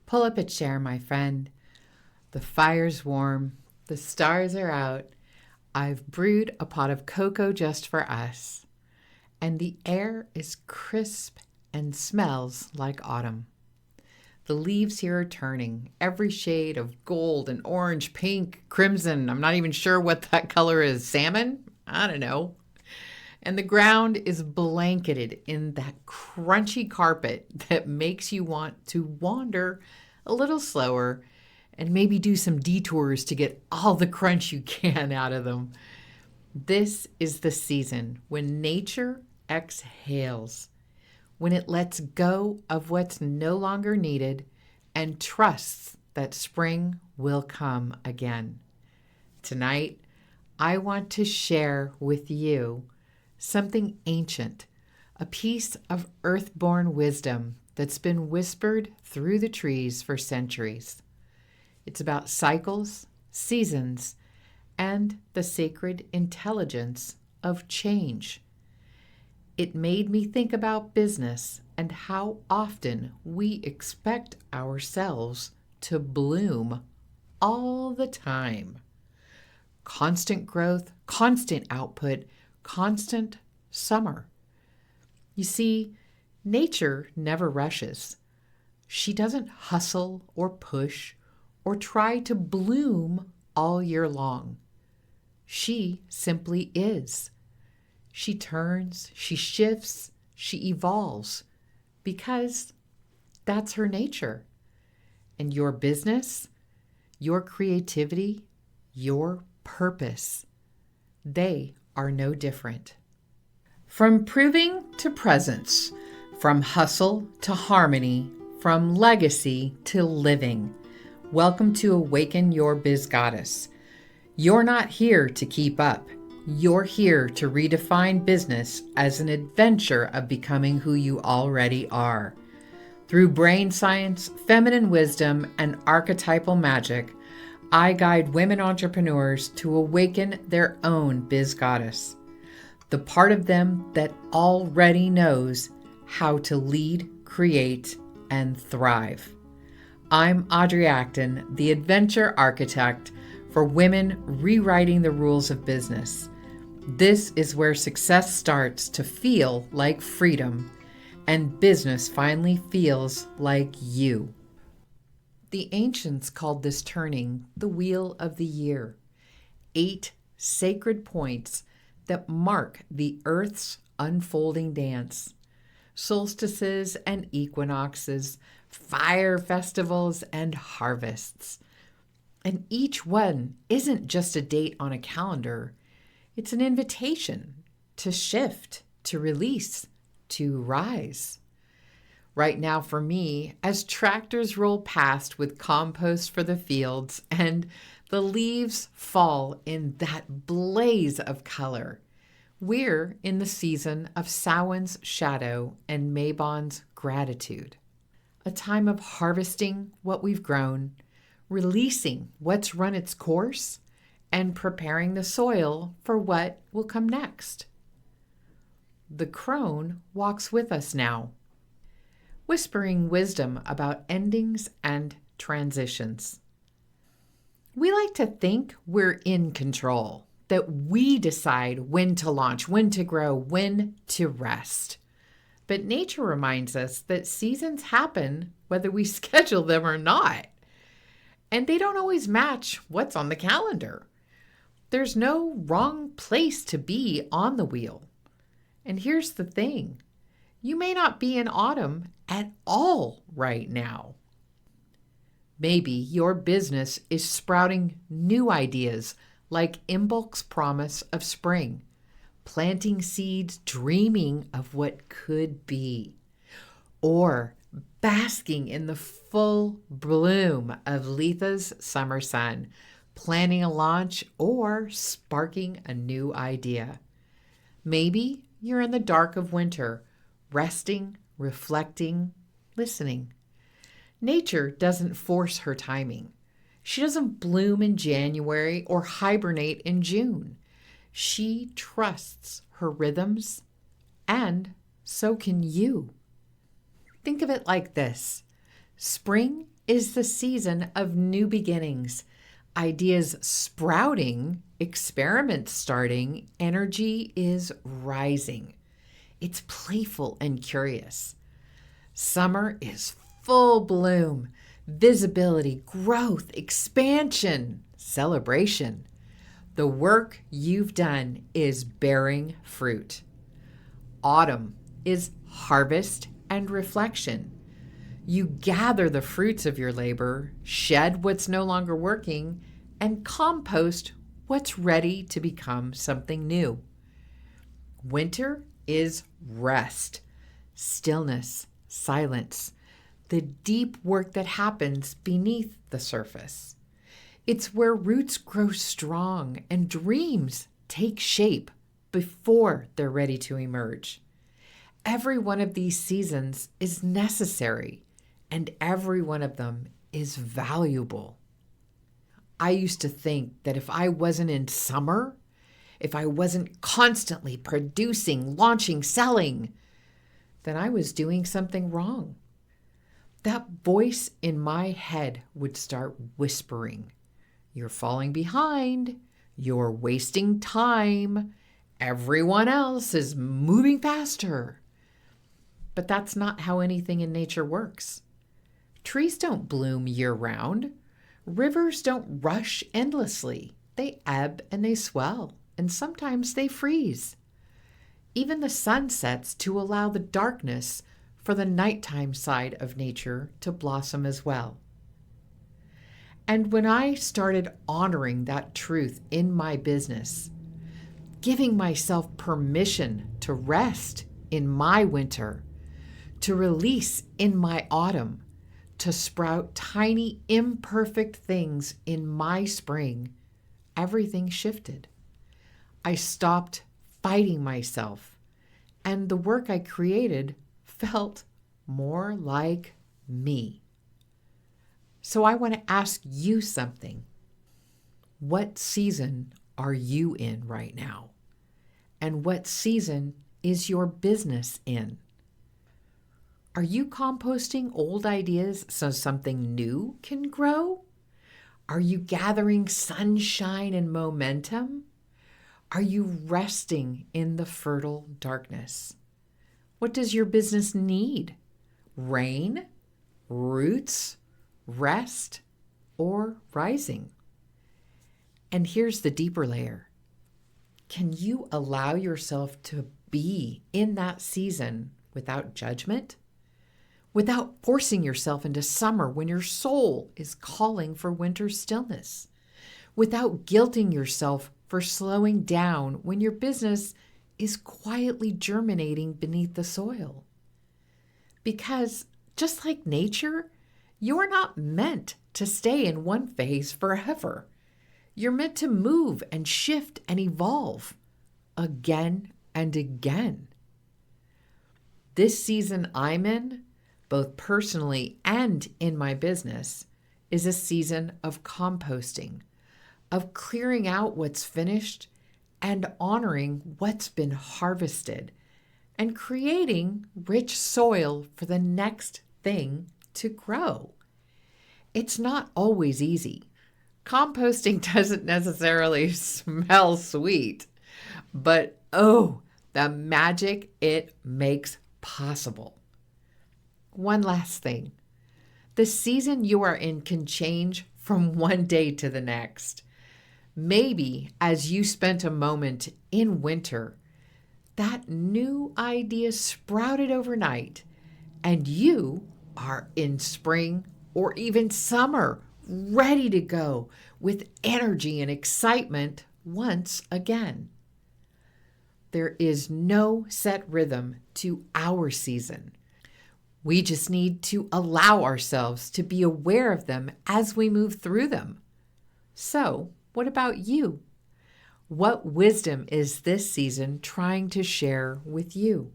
Pull up a chair, my friend. The fire's warm. The stars are out. I've brewed a pot of cocoa just for us. And the air is crisp and smells like autumn. The leaves here are turning, every shade of gold and orange, pink, crimson. I'm not even sure what that color is. Salmon? I don't know. And the ground is blanketed in that crunchy carpet that makes you want to wander a little slower and maybe do some detours to get all the crunch you can out of them. This is the season when nature exhales, when it lets go of what's no longer needed and trusts that spring will come again. Tonight, I want to share with you something ancient, a piece of earth-born wisdom that's been whispered through the trees for centuries. It's about cycles, seasons, and the sacred intelligence of change. It made me think about business and how often we expect ourselves to bloom all the time. Constant growth, constant output, constant summer. You see, nature never rushes. She doesn't hustle or push or try to bloom all year long. She simply is. She turns, she shifts, she evolves because that's her nature. And your business, your creativity, your purpose, they are no different. From proving to presence, from hustle to harmony, from legacy to living. Welcome to Awaken Your Biz Goddess. You're not here to keep up. You're here to redefine business as an adventure of becoming who you already are. Through brain science, feminine wisdom, and archetypal magic, I guide women entrepreneurs to awaken their own biz goddess, the part of them that already knows how to lead, create, and thrive. I'm Audrey Acton, the adventure architect for women rewriting the rules of business. This is where success starts to feel like freedom and business finally feels like you. The ancients called this turning the wheel of the year, 8 sacred points that mark the earth's unfolding dance. Solstices and equinoxes, fire festivals and harvests. And each one isn't just a date on a calendar. It's an invitation to shift, to release, to rise. Right now for me, as tractors roll past with compost for the fields and the leaves fall in that blaze of color, we're in the season of Samhain's shadow and Mabon's gratitude. A time of harvesting what we've grown, releasing what's run its course, and preparing the soil for what will come next. The crone walks with us now, whispering wisdom about endings and transitions. We like to think we're in control, that we decide when to launch, when to grow, when to rest. But nature reminds us that seasons happen whether we schedule them or not. And they don't always match what's on the calendar. There's no wrong place to be on the wheel. And here's the thing. You may not be in autumn at all right now. Maybe your business is sprouting new ideas like Imbolc's promise of spring, planting seeds dreaming of what could be, or basking in the full bloom of Letha's summer sun, planning a launch or sparking a new idea. Maybe you're in the dark of winter, resting, reflecting, listening. Nature doesn't force her timing. She doesn't bloom in January or hibernate in June. She trusts her rhythms, and so can you. Think of it like this. Spring is the season of new beginnings, ideas sprouting, experiments starting, energy is rising. It's playful and curious. Summer is full bloom, visibility, growth, expansion, celebration. The work you've done is bearing fruit. Autumn is harvest and reflection. You gather the fruits of your labor, shed what's no longer working, and compost what's ready to become something new. Winter is rest, stillness, silence, the deep work that happens beneath the surface. It's where roots grow strong and dreams take shape before they're ready to emerge. Every one of these seasons is necessary, and every one of them is valuable. I used to think that if I wasn't in summer, if I wasn't constantly producing, launching, selling, then I was doing something wrong. That voice in my head would start whispering, "You're falling behind. You're wasting time. Everyone else is moving faster." But that's not how anything in nature works. Trees don't bloom year-round. Rivers don't rush endlessly. They ebb and they swell, and sometimes they freeze. Even the sun sets to allow the darkness for the nighttime side of nature to blossom as well. And when I started honoring that truth in my business, giving myself permission to rest in my winter, to release in my autumn, to sprout tiny imperfect things in my spring, everything shifted. I stopped fighting myself, and the work I created felt more like me. So I want to ask you something. What season are you in right now? And what season is your business in? Are you composting old ideas so something new can grow? Are you gathering sunshine and momentum? Are you resting in the fertile darkness? What does your business need? Rain, roots, rest, or rising? And here's the deeper layer. Can you allow yourself to be in that season without judgment? Without forcing yourself into summer when your soul is calling for winter stillness? Without guilting yourself for slowing down when your business is quietly germinating beneath the soil? Because just like nature, you're not meant to stay in one phase forever. You're meant to move and shift and evolve again and again. This season I'm in, both personally and in my business, is a season of composting, of clearing out what's finished and honoring what's been harvested, and creating rich soil for the next thing to grow. It's not always easy. Composting doesn't necessarily smell sweet, but oh, the magic it makes possible. One last thing. The season you are in can change from one day to the next. Maybe as you spent a moment in winter, that new idea sprouted overnight, and you are in spring or even summer, ready to go with energy and excitement once again. There is no set rhythm to our season. We just need to allow ourselves to be aware of them as we move through them. So, what about you? What wisdom is this season trying to share with you?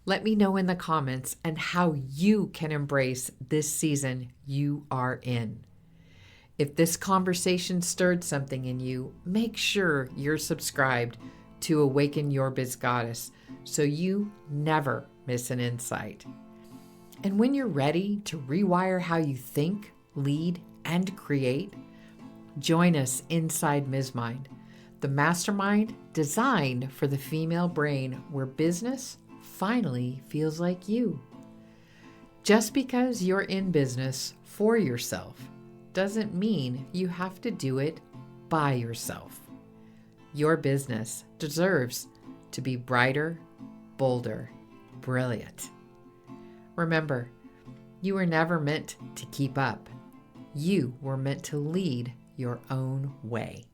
Let me know in the comments and how you can embrace this season you are in. If this conversation stirred something in you, make sure you're subscribed to Awaken Your Biz Goddess so you never miss an insight. And when you're ready to rewire how you think, lead, and create, join us inside Ms. Mind, the mastermind designed for the female brain where business finally feels like you. Just because you're in business for yourself doesn't mean you have to do it by yourself. Your business deserves to be brighter, bolder, brilliant. Remember, you were never meant to keep up. You were meant to lead your own way.